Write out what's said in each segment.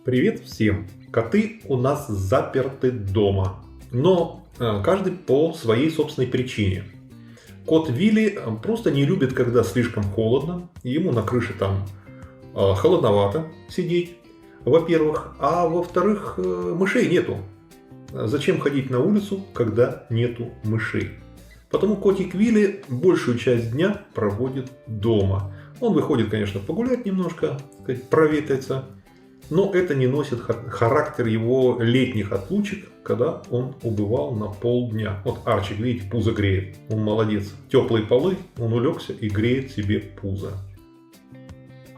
Привет всем! Коты у нас заперты дома, но каждый по своей собственной причине. Кот Вилли просто не любит, когда слишком холодно, ему на крыше там холодновато сидеть, во-первых, а во-вторых, мышей нету. Зачем ходить на улицу, когда нету мышей? Потому котик Вилли большую часть дня проводит дома. Он выходит, конечно, погулять немножко, так сказать, проветриться, но это не носит характер его летних отлучек, когда он убывал на полдня. Вот Арчик, видите, пузо греет. Он молодец. Теплые полы, он улегся и греет себе пузо.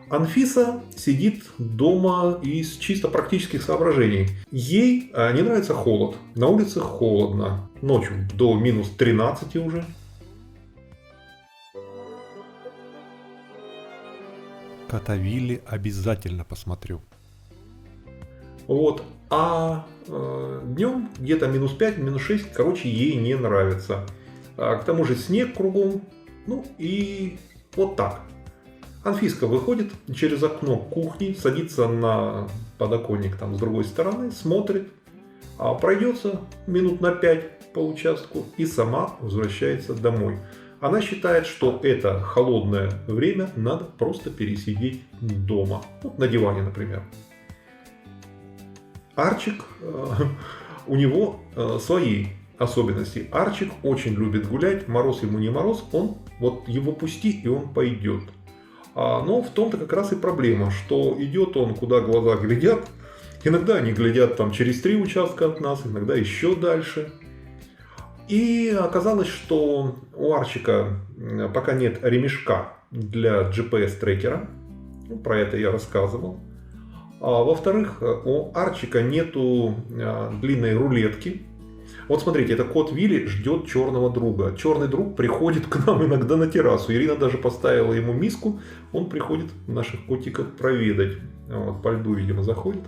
Анфиса сидит дома из чисто практических соображений. Ей не нравится холод. На улице холодно. Ночью до минус 13 уже. Кота Вилли обязательно посмотрю. Вот. А днем где-то минус 5, минус 6, короче, ей не нравится. К тому же снег кругом. Ну и вот так. Анфиска выходит через окно кухни, садится на подоконник там с другой стороны, смотрит, пройдется минут на 5 по участку и сама возвращается домой. Она считает, что это холодное время надо просто пересидеть дома. Вот на диване, например. Арчик, у него свои особенности. Арчик очень любит гулять, мороз ему не мороз, он вот его пусти и он пойдет. Но в том-то как раз и проблема, что идет он, куда глаза глядят. Иногда они глядят там через 3 участка от нас, иногда еще дальше. И оказалось, что у Арчика пока нет ремешка для GPS-трекера. Про это я рассказывал. Во-вторых, у Арчика нету длинной рулетки. Вот смотрите, это кот Вилли ждет черного друга. Черный друг приходит к нам иногда на террасу. Ирина даже поставила ему миску. Он приходит наших котиков проведать. Вот, по льду, видимо, заходит.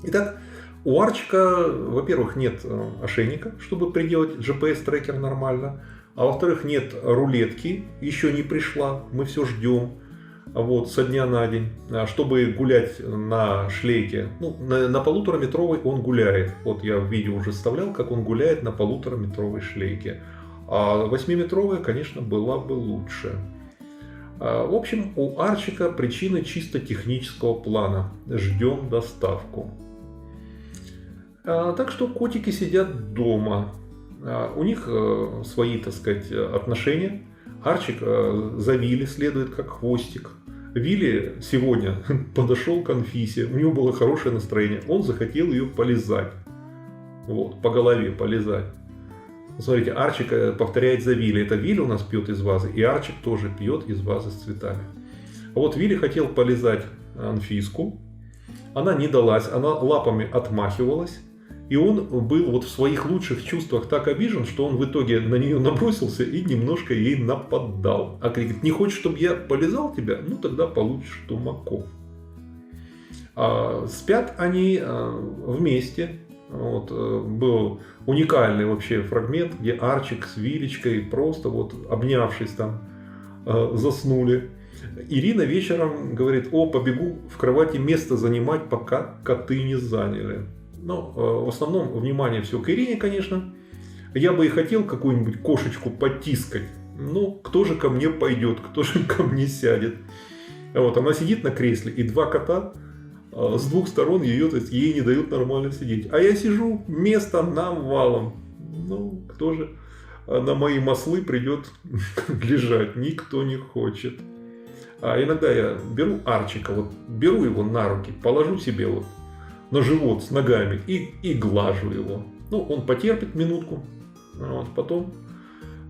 Итак, у Арчика, во-первых, нет ошейника, чтобы приделать GPS-трекер нормально. А во-вторых, нет рулетки. Еще не пришла. Мы все ждем. Вот, со дня на день, чтобы гулять на шлейке. Ну, на 1,5-метровой он гуляет. Вот я в видео уже вставлял, как он гуляет на 1,5-метровой шлейке. А 8-метровая, конечно, была бы лучше. В общем, у Арчика причины чисто технического плана. Ждем доставку. Так что котики сидят дома. У них свои, так сказать, отношения. Арчик за Вилли следует как хвостик. Вилли сегодня подошел к Анфисе, у него было хорошее настроение, он захотел ее полизать. Вот, по голове полизать. Смотрите, Арчик повторяет за Вилли. Это Вилли у нас пьет из вазы, и Арчик тоже пьет из вазы с цветами. А вот Вилли хотел полизать Анфиску, она не далась, она лапами отмахивалась. И он был вот в своих лучших чувствах так обижен, что он в итоге на нее набросился и немножко ей нападал. А говорит, не хочешь, чтобы я полизал тебя? Ну тогда получишь тумаков. Спят они вместе. Вот, был уникальный вообще фрагмент, где Арчик с Вилечкой просто вот обнявшись там заснули. Ирина вечером говорит, побегу в кровати место занимать, пока коты не заняли. Но в основном внимание все к Ирине, конечно. Я бы и хотел какую-нибудь кошечку потискать. Но кто же ко мне пойдет, кто же ко мне сядет. Вот, она сидит на кресле, и 2 кота с 2 сторон ее, то есть ей не дают нормально сидеть. А я сижу, место навалом. Ну, кто же на мои маслы придет лежать? Никто не хочет. А иногда я беру Арчика, вот беру его на руки, положу себе вот на живот с ногами и глажу его. Ну, он потерпит минутку, вот, потом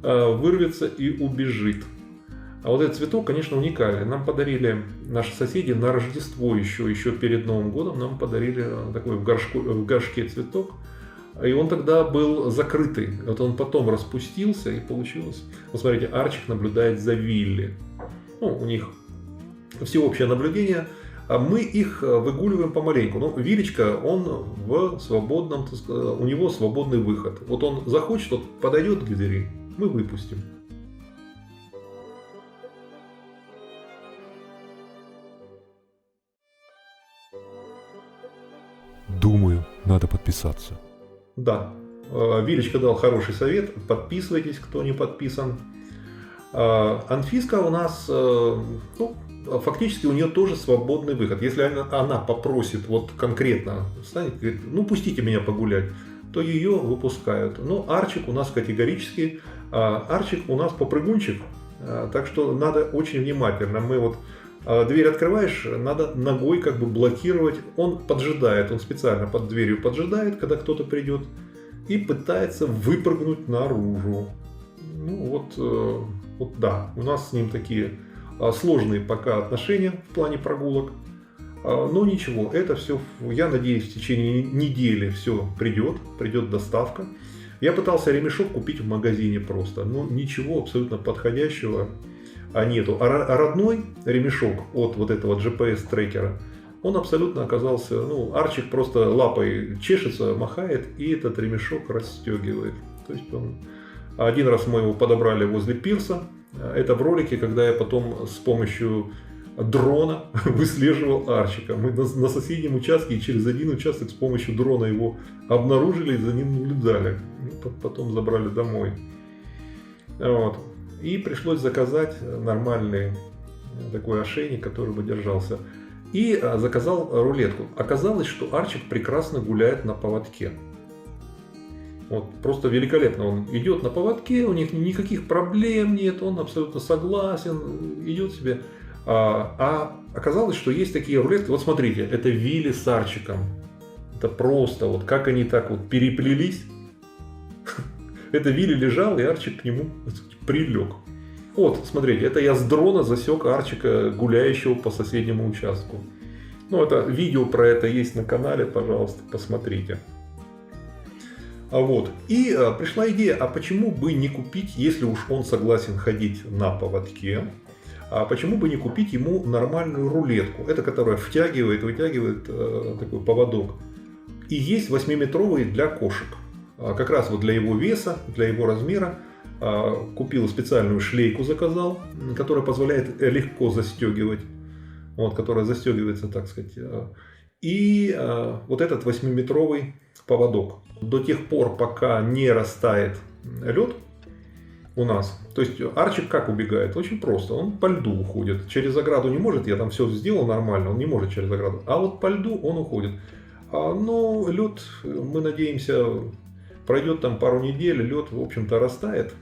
вырвется и убежит. А вот этот цветок, конечно, уникальный. Нам подарили наши соседи на Рождество еще перед Новым годом. Нам подарили такой в горшке цветок. И он тогда был закрытый. Вот он потом распустился и получилось. Вот смотрите, Арчик наблюдает за Вилли. Ну, у них всеобщее наблюдение. Мы их выгуливаем помаленьку. Ну, Вилечка, он в свободном, у него свободный выход. Вот он захочет, вот подойдет к двери, мы выпустим. Думаю, надо подписаться. Да, Вилечка дал хороший совет. Подписывайтесь, кто не подписан. Анфиска у нас, ну, фактически у нее тоже свободный выход. Если она попросит вот конкретно, станет, говорит, ну пустите меня погулять, то ее выпускают. Но Арчик у нас категорически, Арчик у нас попрыгунчик, так что надо очень внимательно. Мы вот дверь открываешь, надо ногой как бы блокировать. Он поджидает, он специально под дверью поджидает, когда кто-то придет, и пытается выпрыгнуть наружу. Ну вот да, у нас с ним такие сложные пока отношения в плане прогулок. Но ничего, это все, я надеюсь, в течение недели все придет доставка. Я пытался ремешок купить в магазине просто, но ничего абсолютно подходящего нету. А родной ремешок от вот этого GPS-трекера, он абсолютно оказался, ну, Арчик просто лапой чешется, махает, и этот ремешок расстегивает. То есть он... Один раз мы его подобрали возле пирса. Это в ролике, когда я потом с помощью дрона выслеживал Арчика. Мы на соседнем участке и через один участок с помощью дрона его обнаружили и за ним наблюдали. Потом забрали домой. Вот. И пришлось заказать нормальный такой ошейник, который бы держался. И заказал рулетку. Оказалось, что Арчик прекрасно гуляет на поводке. Вот, просто великолепно. Он идет на поводке, у них никаких проблем нет, он абсолютно согласен, идет себе. А оказалось, что есть такие рулетки. Вот смотрите, это Вилли с Арчиком. Это просто, вот как они так вот переплелись. Это Вилли лежал, и Арчик к нему прилег. Вот, смотрите, это я с дрона засек Арчика, гуляющего по соседнему участку. Ну, это видео про это есть на канале, пожалуйста, посмотрите. Вот. И пришла идея, а почему бы не купить, если уж он согласен ходить на поводке, а почему бы не купить ему нормальную рулетку, это которая втягивает, вытягивает такой поводок. И есть 8-метровый для кошек. Как раз вот для его веса, для его размера. Купил специальную шлейку, заказал, которая позволяет легко застегивать. Вот, которая застегивается, так сказать. И вот этот 8-метровый поводок. До тех пор, пока не растает лед у нас. То есть Арчик как убегает? Очень просто. Он по льду уходит. Через ограду не может. Я там все сделал нормально. Он не может через ограду. А вот по льду он уходит. Но лед, мы надеемся, пройдет там пару недель. Лед, в общем-то, растает,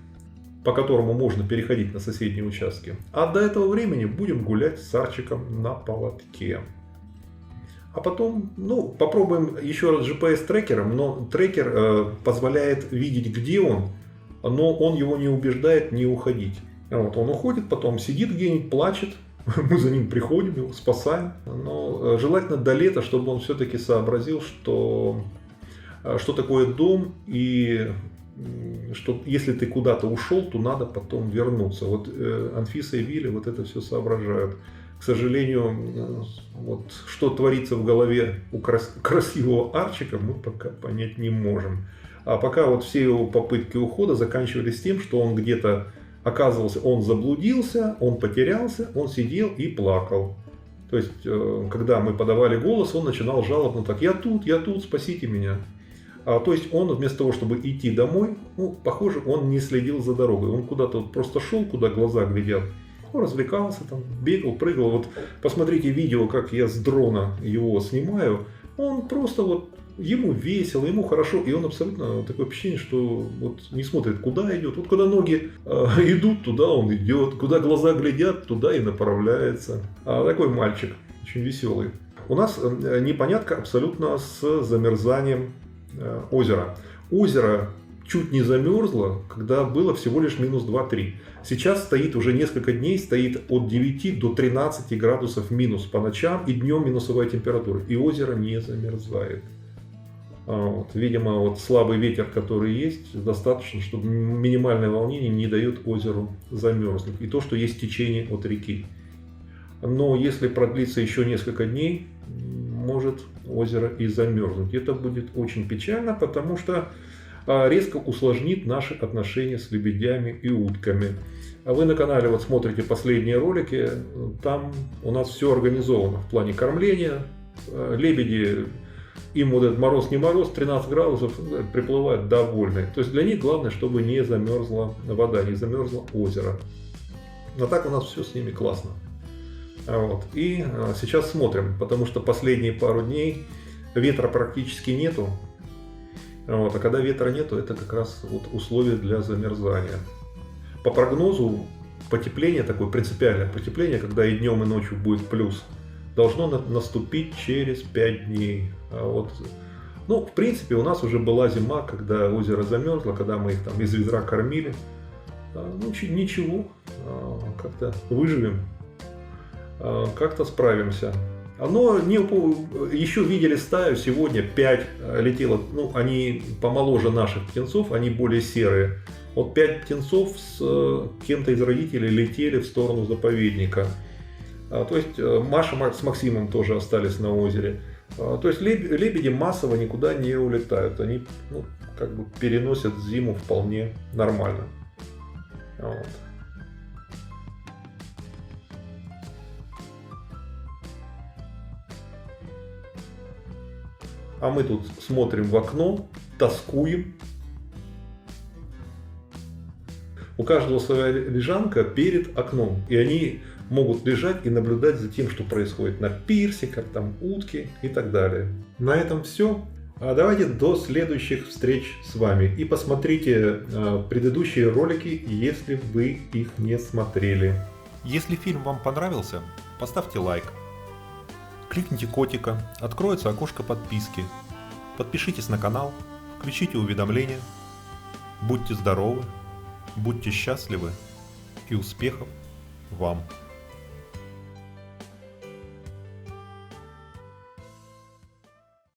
по которому можно переходить на соседние участки. А до этого времени будем гулять с Арчиком на поводке. А потом, ну, попробуем еще раз GPS-трекером, но трекер позволяет видеть, где он, но он его не убеждает не уходить. Вот, он уходит, потом сидит где-нибудь, плачет, мы за ним приходим, его спасаем. Но желательно до лета, чтобы он все-таки сообразил, что такое дом, и что если ты куда-то ушел, то надо потом вернуться. Вот Анфиса и Вилли вот это все соображают. К сожалению, вот, что творится в голове у красивого Арчика, мы пока понять не можем. А пока вот все его попытки ухода заканчивались тем, что он где-то оказывался, он заблудился, он потерялся, он сидел и плакал. То есть, когда мы подавали голос, он начинал жалобно так: я тут, спасите меня. То есть он вместо того, чтобы идти домой, ну, похоже, он не следил за дорогой. Он куда-то просто шел, куда глаза глядят. Он развлекался, там, бегал, прыгал. Вот посмотрите видео, как я с дрона его снимаю. Он просто вот, ему весело, ему хорошо. И он абсолютно такое впечатление, что вот не смотрит, куда идет. Вот куда ноги идут, туда он идет. Куда глаза глядят, туда и направляется. Такой мальчик, очень веселый. У нас непонятка абсолютно с замерзанием озера. Озеро чуть не замерзло, когда было всего лишь минус 2-3. Сейчас стоит уже несколько дней, стоит от 9 до 13 градусов минус по ночам, и днем минусовая температура. И озеро не замерзает. Вот. Видимо, вот слабый ветер, который есть, достаточно, чтобы минимальное волнение не дает озеру замерзнуть. И то, что есть течение от реки. Но если продлится еще несколько дней, может озеро и замерзнуть. Это будет очень печально, потому что резко усложнит наши отношения с лебедями и утками. А вы на канале вот смотрите последние ролики, там у нас все организовано в плане кормления. Лебеди им вот этот мороз не мороз, 13 градусов, приплывают довольны. То есть для них главное, чтобы не замерзла вода, не замерзло озеро. А так у нас все с ними классно. Вот. И сейчас смотрим, потому что последние пару дней ветра практически нету. Вот. А когда ветра нету, это как раз вот условия для замерзания. По прогнозу потепление, такое принципиальное потепление, когда и днем, и ночью будет плюс, должно наступить через 5 дней. Вот. Ну, в принципе, у нас уже была зима, когда озеро замерзло, когда мы их там из ведра кормили. Ну, ничего, как-то выживем, как-то справимся. Еще видели стаю, сегодня 5 летело, ну, они помоложе наших птенцов, они более серые. Вот 5 птенцов с кем-то из родителей летели в сторону заповедника. То есть Маша с Максимом тоже остались на озере. То есть лебеди массово никуда не улетают. Они как бы переносят зиму вполне нормально. Вот. А мы тут смотрим в окно, тоскуем. У каждого своя лежанка перед окном. И они могут лежать и наблюдать за тем, что происходит на пирсе, как там утки и так далее. На этом все. А давайте до следующих встреч с вами. И посмотрите предыдущие ролики, если вы их не смотрели. Если фильм вам понравился, поставьте лайк. Кликните котика, откроется окошко подписки. Подпишитесь на канал, включите уведомления. Будьте здоровы, будьте счастливы и успехов вам!